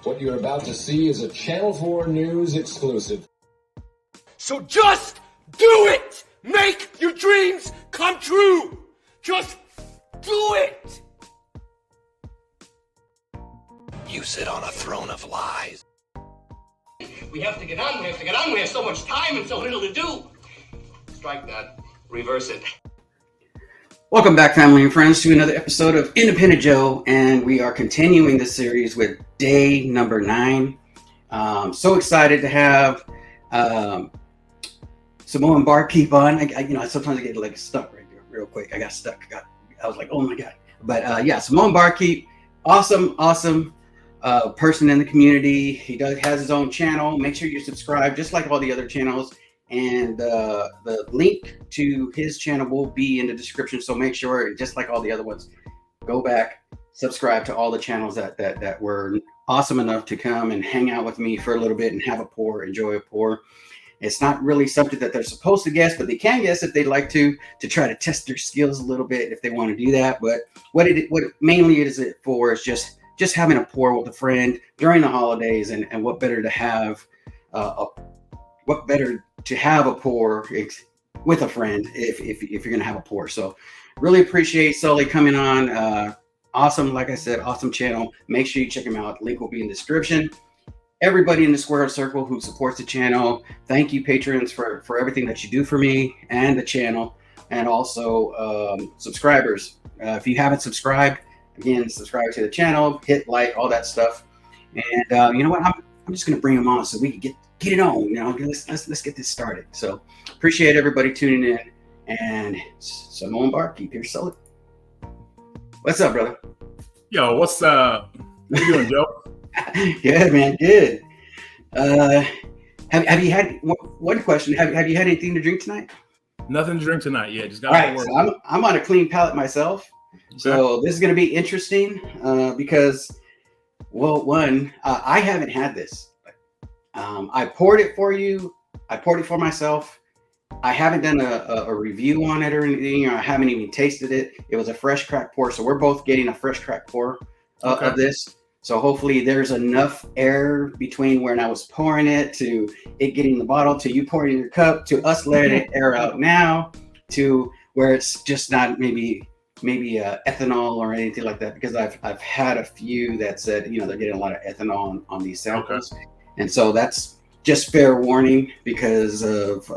What you're about to see is a Channel 4 News exclusive. So just do it! Make your dreams come true! Just do it! You sit on a throne of lies. We have to get on, we have so much time and so little to do. Strike that. Reverse it. Welcome back, family and friends, to another episode of Independent Joe, and we are continuing this series with day number 9. So excited to have Samoan Barkeep on. I sometimes I get like stuck right there real quick. I got stuck. I was like, oh my god. But Samoan Barkeep, awesome person in the community. He has his own channel. Make sure you subscribe, just like all the other channels. And the link to his channel will be in the description. So make sure, just like all the other ones, go back, subscribe to all the channels that were awesome enough to come and hang out with me for a little bit and have a pour, enjoy a pour. It's not really something that they're supposed to guess, but they can guess if they'd like to try to test their skills a little bit if they want to do that. But what it mainly is it for is just having a pour with a friend during the holidays, and what better to have to have a pour with a friend if you're going to have a pour. So really appreciate Sully coming on. Awesome. Like I said, awesome channel. Make sure you check him out. Link will be in the description. Everybody in the square circle who supports the channel, thank you, patrons, for everything that you do for me and the channel. And also subscribers. If you haven't subscribed, again, subscribe to the channel, hit like, all that stuff. And you know what? I'm just going to bring them on so we can get it on. Let's get this started. So appreciate everybody tuning in. And Samoan Barkeep here, Sully. What's up, brother? Yo, what's up? What you doing, Joe? Good, man. Good. Have you had one question? Have you had anything to drink tonight? Nothing to drink tonight. Yeah, just got all right. work. So I'm on a clean palate myself. Okay. So this is going to be interesting because, well, one, I haven't had this. I poured it for you. I poured it for myself. I haven't done a review on it or anything, or I haven't even tasted it. It was a fresh crack pour. So we're both getting a fresh crack pour of this. So hopefully there's enough air between when I was pouring it to it getting the bottle, to you pouring in your cup, to us letting it air out now, to where it's just not maybe ethanol or anything like that. Because I've had a few that said, they're getting a lot of ethanol on these samples. Okay. And so that's just fair warning because of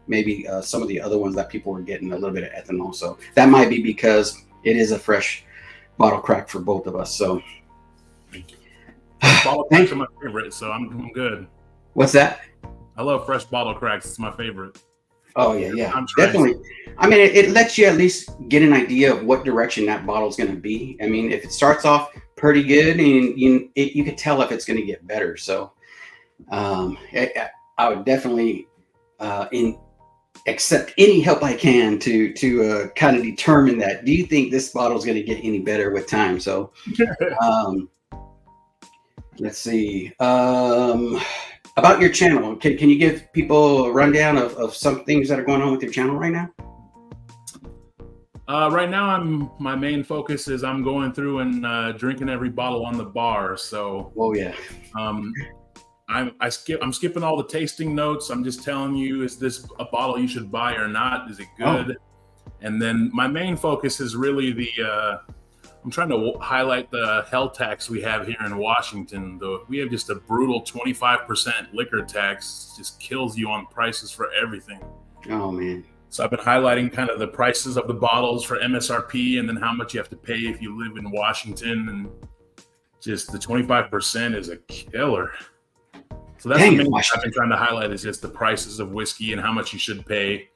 maybe some of the other ones that people were getting a little bit of ethanol. So that might be because it is a fresh bottle crack for both of us. So bottle cracks are my favorite, so I'm good. What's that? I love fresh bottle cracks. It's my favorite. Oh yeah, definitely. I mean, it lets you at least get an idea of what direction that bottle's going to be. I mean, if it starts off pretty good, and you could tell if it's going to get better. So I would definitely accept any help I can to kind of determine that. Do you think this bottle is going to get any better with time? So let's see. About your channel, can you give people a rundown of some things that are going on with your channel right now? Right now, my main focus is I'm going through and drinking every bottle on the bar. So, oh yeah. I'm skipping all the tasting notes. I'm just telling you, is this a bottle you should buy or not? Is it good? Oh. And then my main focus is really I'm trying to highlight the hell tax we have here in Washington. We have just a brutal 25% liquor tax. It just kills you on prices for everything. Oh man. So I've been highlighting kind of the prices of the bottles for MSRP and then how much you have to pay if you live in Washington. And just the 25% is a killer. So that's the main thing I've been trying to highlight is just the prices of whiskey and how much you should pay.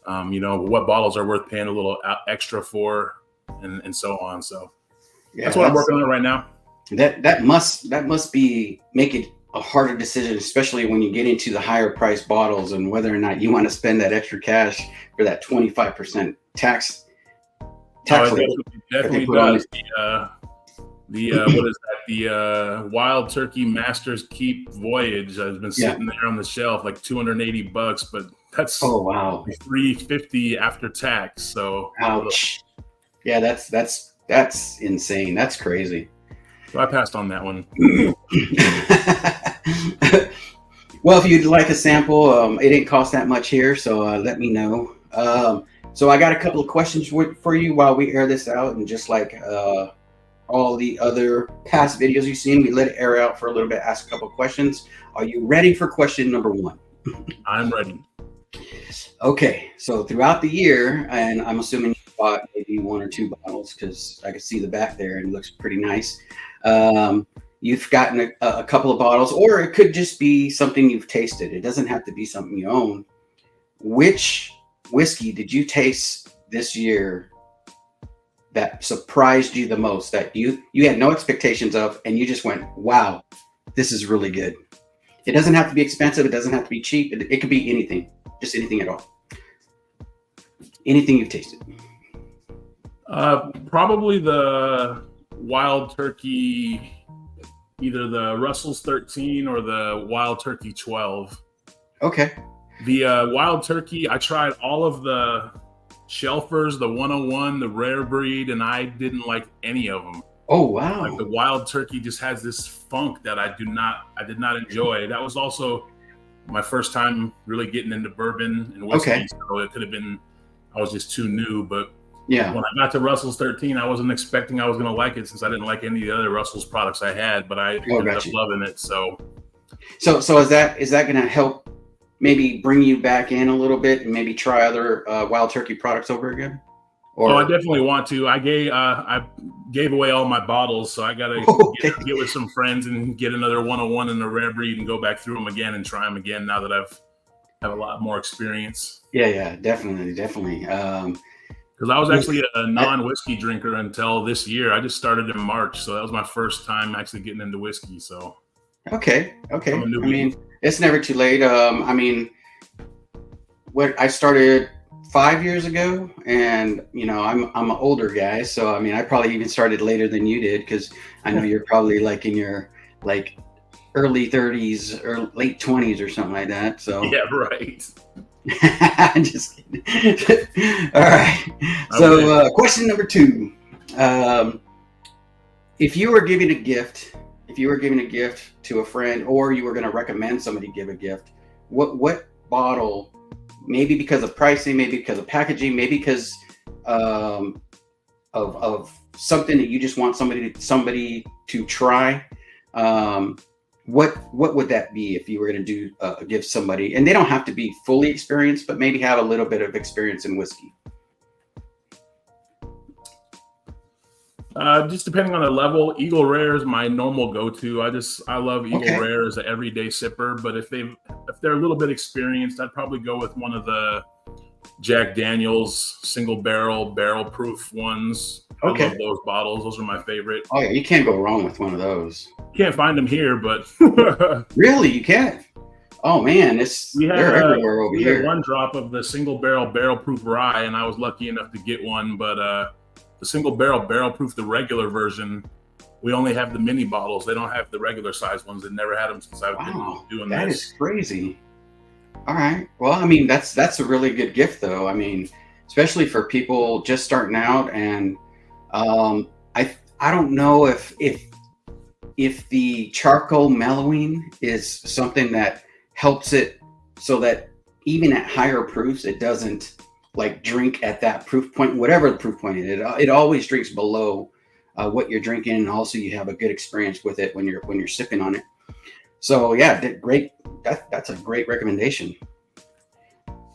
What bottles are worth paying a little extra for, and so on. So that's what I'm working on right now. That must make it a harder decision, especially when you get into the higher price bottles and whether or not you want to spend that extra cash for that 25% tax. Definitely does. What is that? The Wild Turkey Masters Keep Voyage has been sitting there on the shelf like $280, but that's $350 after tax. So ouch. Yeah, that's insane. That's crazy. So I passed on that one. Well, if you'd like a sample, it didn't cost that much here, so let me know. So I got a couple of questions for you while we air this out, and just like all the other past videos you've seen, we let it air out for a little bit, ask a couple of questions. Are you ready for question number one? I'm ready. Okay, so throughout the year, and I'm assuming you bought maybe 1 or 2 bottles, because I can see the back there and it looks pretty nice. You've gotten a couple of bottles, or it could just be something you've tasted. It doesn't have to be something you own. Which whiskey did you taste this year that surprised you the most, that you had no expectations of, and you just went, wow, this is really good? It doesn't have to be expensive. It doesn't have to be cheap. It could be anything, just anything at all. Anything you've tasted. Probably the Wild Turkey, either the Russell's 13 or the Wild Turkey 12. Okay. The Wild Turkey, I tried all of the Shelfers, the 101, the Rare Breed, and I didn't like any of them. Oh, wow. Like the Wild Turkey just has this funk that I did not enjoy. That was also my first time really getting into bourbon and whiskey. Okay. So it could have been, I was just too new. But yeah, when I got to Russell's 13, I wasn't expecting I was going to like it, since I didn't like any of the other Russell's products I had, but I ended up loving it. So is that going to help maybe bring you back in a little bit and maybe try other Wild Turkey products over again? Or... Oh, I definitely want to. I gave away all my bottles, so I got to get with some friends and get another 101 and a Rare Breed and go back through them again and try them again now that I've have a lot more experience. Yeah, definitely. Because I was actually a non-whiskey drinker until this year. I just started in March, so that was my first time actually getting into whiskey. So okay. I mean, it's never too late. I mean, I started 5 years ago, and I'm an older guy, so I mean, I probably even started later than you did, because I know you're probably like in your like early 30s or late 20s or something like that. So yeah, right. I'm just kidding. All right. So question number 2: if you were giving a gift to a friend, or you were going to recommend somebody give a gift, what bottle? Maybe because of pricing, maybe because of packaging, maybe because of something that you just want somebody to try. What would that be if you were going to give somebody, and they don't have to be fully experienced, but maybe have a little bit of experience in whiskey? Just depending on the level, Eagle Rare is my normal go-to. I love Eagle Rare as an everyday sipper, but if they're a little bit experienced, I'd probably go with one of the Jack Daniel's single barrel proof ones. I love those bottles. Those are my favorite. Oh yeah, you can't go wrong with one of those. Can't find them here, but really, you can't. Oh man, they're everywhere over here. We had one drop of the single barrel proof rye, and I was lucky enough to get one, but the single barrel proof, the regular version, we only have the mini bottles. They don't have the regular size ones. They've never had them since I've been doing this. That is crazy. All right. Well, I mean, that's a really good gift, though. I mean, especially for people just starting out. And I don't know if the charcoal mellowing is something that helps it so that even at higher proofs, it doesn't like drink at that proof point, whatever the proof point is. It always drinks below what you're drinking, and also you have a good experience with it when you're sipping on it. So yeah, great. That's a great recommendation.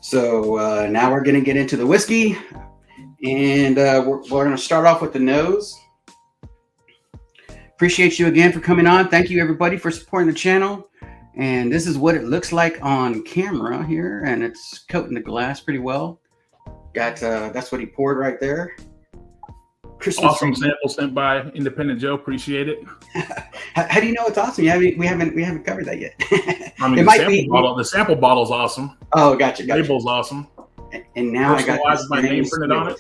So now we're gonna get into the whiskey, and we're gonna start off with the nose. Appreciate you again for coming on. Thank you everybody for supporting the channel. And this is what it looks like on camera here, and it's coating the glass pretty well. Got that's what he poured right there. Christmas awesome sample sent by Independent Joe. Appreciate it. How do you know it's awesome? We haven't covered that yet. I mean, the sample bottle's awesome. Oh, gotcha. Label's awesome. And now I got my name printed on it.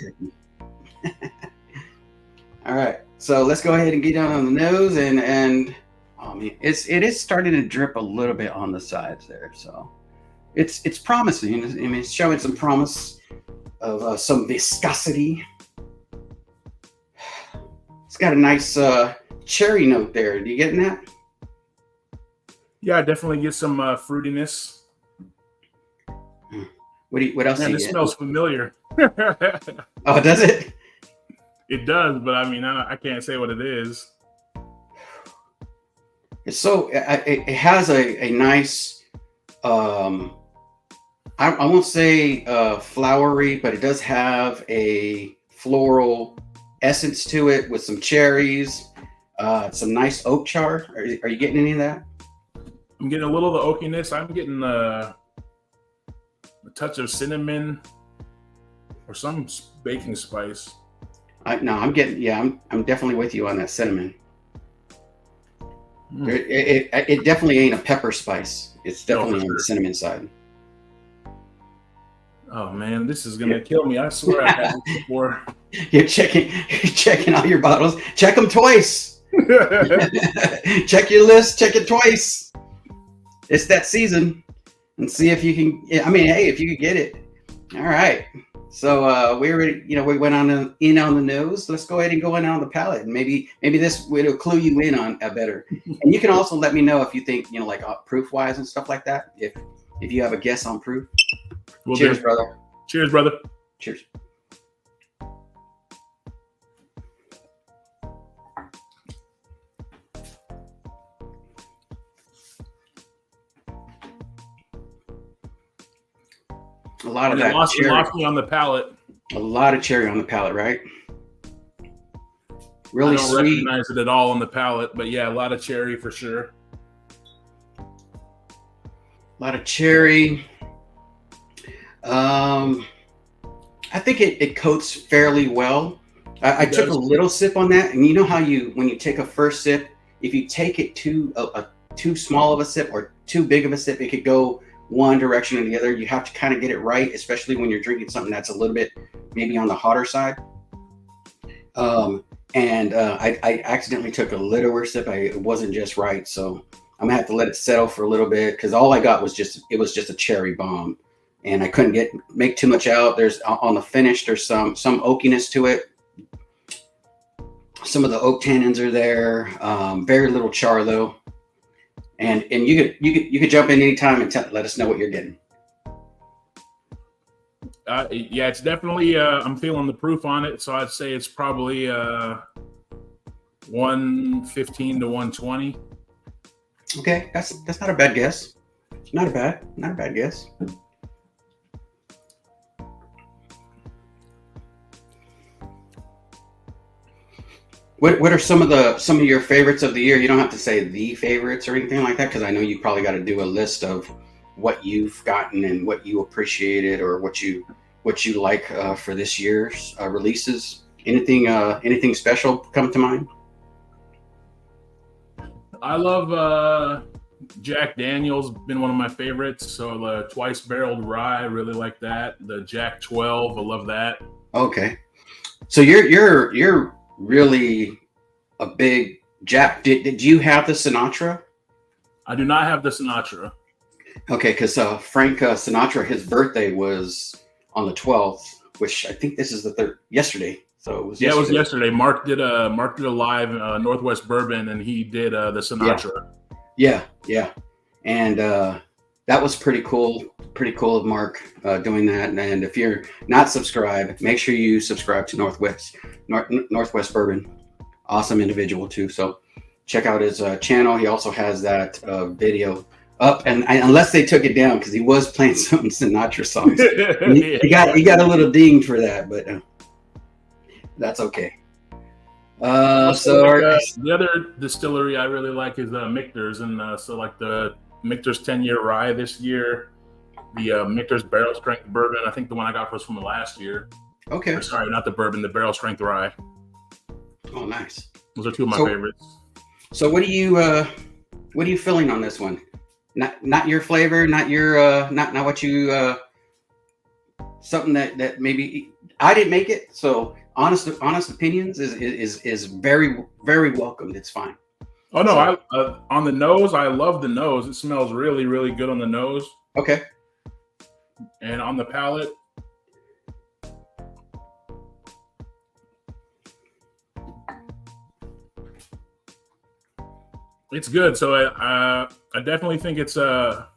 All right, so let's go ahead and get down on the nose, and I mean, it is starting to drip a little bit on the sides there, so it's promising. I mean, it's showing some promise of some viscosity. It's got a nice cherry note there. Do you getting that? Yeah, I definitely get some fruitiness. What else Man, do you this get? smells familiar. Oh, does it? It does, but I mean, I can't say what it is. It's so it has a nice I won't say flowery, but it does have a floral essence to it with some cherries, some nice oak char. Are you getting any of that? I'm getting a little of the oakiness. I'm getting a touch of cinnamon or some baking spice. I'm definitely with you on that cinnamon. It definitely ain't a pepper spice. It's definitely on the cinnamon side. Oh man, this is gonna kill me. I swear I've had this before. You're checking all your bottles. Check them twice. Check your list. Check it twice. It's that season, and see if you can. I mean, hey, if you can get it. All right. So we already, we went on the nose. Let's go ahead and go in on the palate, and maybe this will clue you in on a better. And you can also let me know if you think, like proof wise and stuff like that. If you have a guess on proof. Well, cheers, brother. Cheers, brother. Cheers. A lot of that cherry. Lost me on the palate. A lot of cherry on the palate, right? Really I don't sweet. recognize it at all on the palate, but yeah, a lot of cherry for sure. A lot of cherry. I think it coats fairly well. I took a little sip on that, and you know how when you take a first sip, if you take it too small of a sip or too big of a sip, it could go one direction or the other. You have to kind of get it right, especially when you're drinking something that's a little bit maybe on the hotter side. I accidentally took a littler sip. It wasn't just right, so I'm gonna have to let it settle for a little bit because all I got was just a cherry bomb, and I couldn't make too much out. There's on the finish, there's some oakiness to it. Some of the oak tannins are there. Very little char though, and you could jump in anytime and let us know what you're getting. Yeah, it's definitely. I'm feeling the proof on it, so I'd say it's probably 115 to 120. Okay, that's not a bad guess. Not a bad guess. What are some of your favorites of the year? You don't have to say the favorites or anything like that, because I know you probably got to do a list of what you've gotten and what you appreciated or what you like for this year's releases. Anything special come to mind? I love Jack Daniel's, been one of my favorites. So the twice barreled rye, I really like that. The Jack 12, I love that. Okay, so you're really a big Jack. Did you have the Sinatra? I do not have the Sinatra. Okay, because Frank Sinatra, his birthday was on the 12th, which I think this is yesterday. So it was yesterday. Yeah, it was yesterday. Mark did a live Northwest Bourbon, and he did the Sinatra. Yeah. And that was pretty cool. Pretty cool of Mark doing that. And if you're not subscribed, make sure you subscribe to Northwest Bourbon. Awesome individual too. So check out his channel. He also has that video up, and unless they took it down, because he was playing some Sinatra songs. he got a little dinged for that, but that's okay. The other distillery I really like is Michter's, and so like the Michter's 10-year rye this year, the Michter's barrel strength bourbon. I think the one I got was from the last year. Okay. Or sorry, not the bourbon, the barrel strength rye. Oh, nice. Those are two of my favorites. So what are you feeling on this one? Not your flavor, not your not what you something that maybe I didn't make it. So honest opinions is very, very welcomed. It's fine. Oh no, on the nose, I love the nose. It smells really, really good on the nose. Okay. And on the palate, It's good. So I definitely think it's not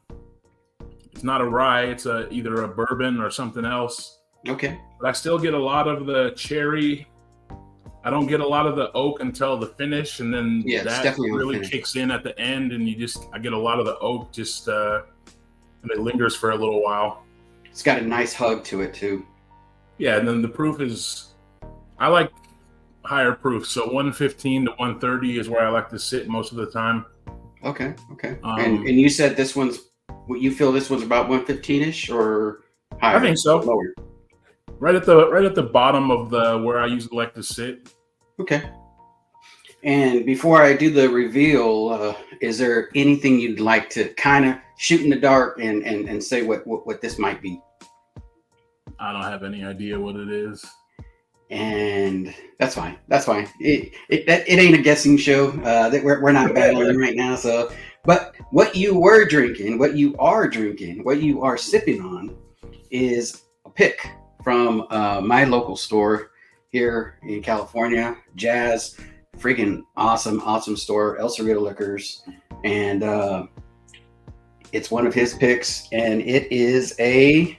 a rye. It's either a bourbon or something else. Okay. But I still get a lot of the cherry. I don't get a lot of the oak until the finish, and then that really kicks in at the end, and I get a lot of the oak just and it lingers for a little while. It's got a nice hug to it too. Yeah, and then the proof is, I like higher proof, so 115 to 130 is where I like to sit most of the time. Okay. And you said this one's, you feel this one's about 115ish or higher? I think so. Lower. Right at the bottom of the where I usually like to sit. Okay. And before I do the reveal, is there anything you'd like to kind of shoot in the dark and say what this might be? I don't have any idea what it is. And that's fine. It ain't a guessing show. That we're not battling right now. So, but what you are drinking, what you are sipping on, is a pick from my local store here in California, Jazz, freaking awesome store, El Cerrito Liquors, and it's one of his picks, and it is I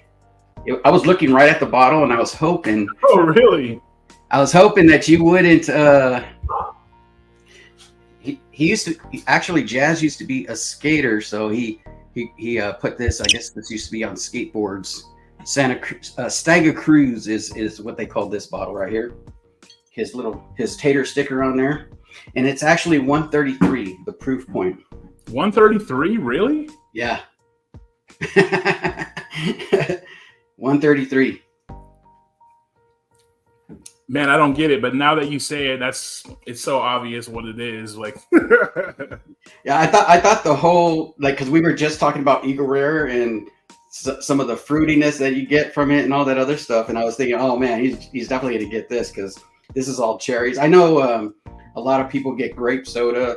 was looking right at the bottle, and I was hoping. Oh, really? I was hoping that you wouldn't. He used to actually. Jazz used to be a skater, so he put this. I guess this used to be on skateboards. Stagger Cruise is what they call this bottle right here. His tater sticker on there, and it's actually 133. The proof point. 133, really? Yeah. 133. Man, I don't get it, but now that you say it, it's so obvious what it is. Like, yeah, I thought the whole, like, because we were just talking about Eagle Rare and some of the fruitiness that you get from it and all that other stuff, and I was thinking, oh man, he's definitely gonna get this because this is all cherries. I know a lot of people get grape soda,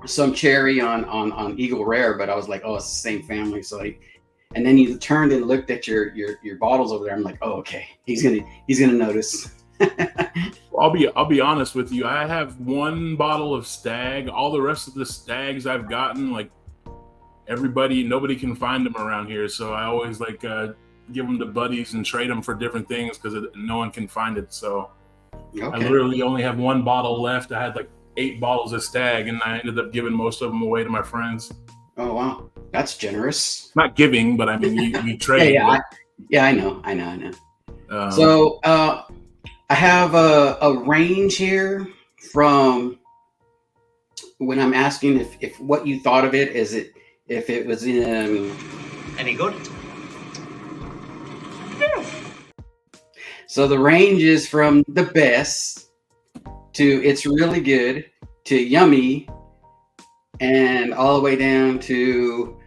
some cherry on Eagle Rare, but I was like, oh, it's the same family. So and then you turned and looked at your bottles over there. I'm like, oh, okay, he's gonna notice. I'll be honest with you. I have one bottle of Stag. All the rest of the Stags I've gotten, like nobody can find them around here. So I always like give them to buddies and trade them for different things because no one can find it. So okay. I literally only have one bottle left. I had like 8 bottles of Stag, and I ended up giving most of them away to my friends. Oh wow, that's generous. Not giving, but I mean you trade. Yeah, I know. So I have a range here from when I'm asking if what you thought of it. If it was in any good? So the range is from the best to it's really good to yummy and all the way down to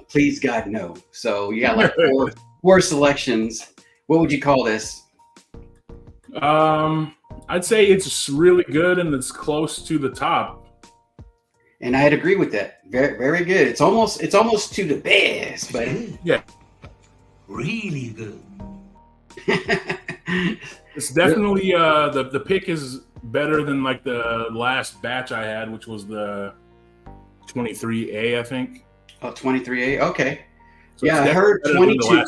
please God no. So you got like four selections. What would you call this? I'd say it's really good and it's close to the top. And I'd agree with that. Very, very good. It's almost to the best, but yeah, really good. It's definitely the pick is better than like the last batch I had, which was the 23A, I think. Oh, 23A. Okay. So yeah, I heard 22.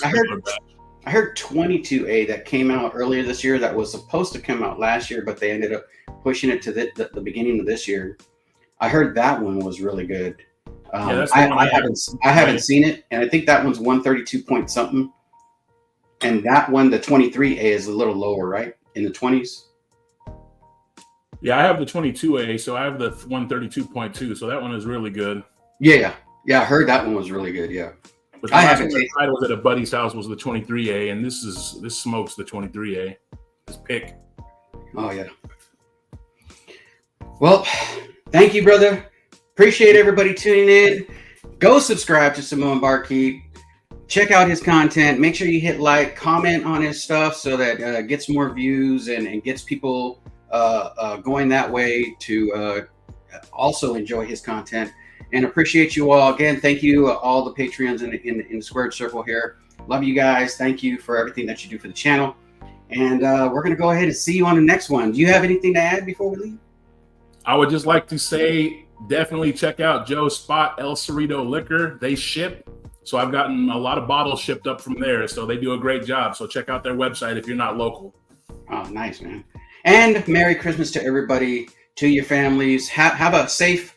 I heard 22A that came out earlier this year that was supposed to come out last year, but they ended up pushing it to the beginning of this year. I heard that one was really good. I haven't seen it, and I think that one's 132 point something. And that one, the 23A, is a little lower, right? In the 20s? Yeah, I have the 22A, so I have the 132.2, so that one is really good. Yeah, I heard that one was really good, yeah. But the last one I was at a buddy's house was the 23A, and this smokes the 23A. This pick. Oh, yeah. Well, thank you, brother. Appreciate everybody tuning in. Go subscribe to Samoan Barkeep. Check out his content. Make sure you hit like, comment on his stuff so that gets more views and gets people going that way to also enjoy his content. And appreciate you all. Again, thank you, all the Patreons in the squared circle here. Love you guys. Thank you for everything that you do for the channel. And we're going to go ahead and see you on the next one. Do you have anything to add before we leave? I would just like to say definitely check out Joe's spot, El Cerrito Liquor. They ship. So I've gotten a lot of bottles shipped up from there. So they do a great job. So check out their website if you're not local. Oh, nice, man. And Merry Christmas to everybody, to your families. Have a safe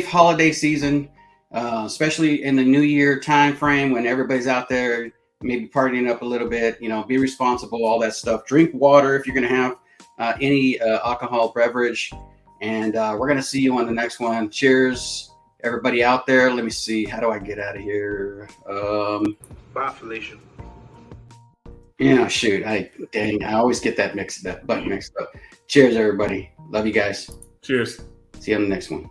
holiday season, especially in the New Year time frame when everybody's out there maybe partying up a little bit. You know, be responsible, all that stuff. Drink water if you're going to have any alcohol beverage. And we're going to see you on the next one. Cheers, everybody out there. Let me see. How do I get out of here? Bye, Felicia. Yeah, shoot. I always get that mixed up. Cheers, everybody. Love you guys. Cheers. See you on the next one.